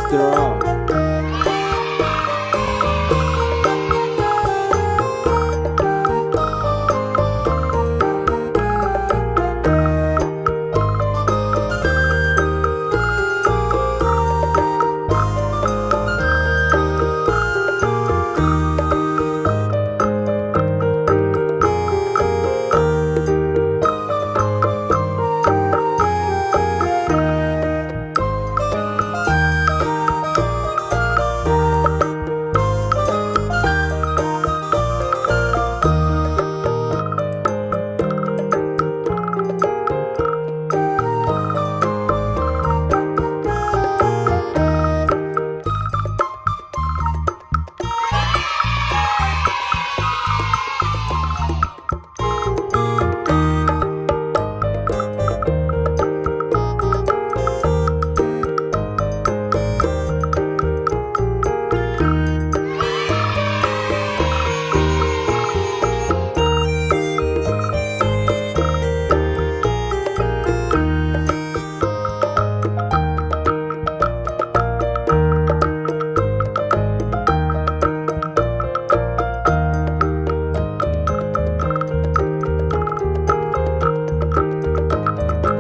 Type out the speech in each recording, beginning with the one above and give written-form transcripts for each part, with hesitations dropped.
draw.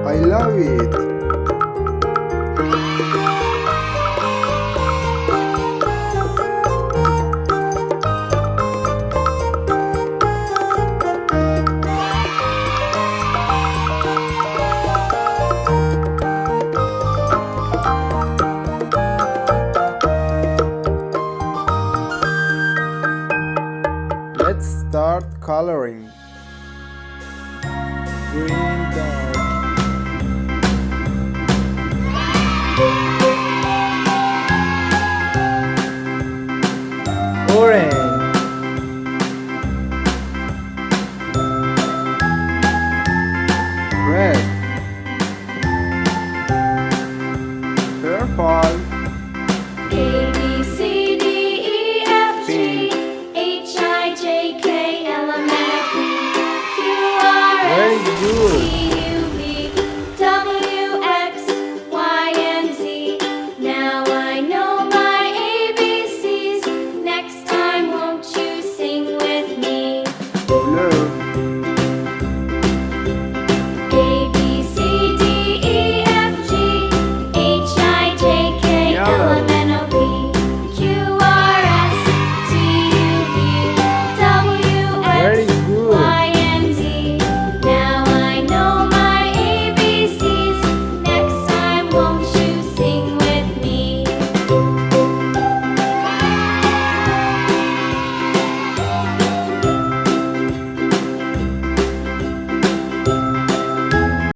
I love it. Let's start coloring. Green dark. Orange. Red. Purple. A, B, C, D, E, F, G, H, I, J, K, L, M, N, O, P, Q, R, Very S, good. T,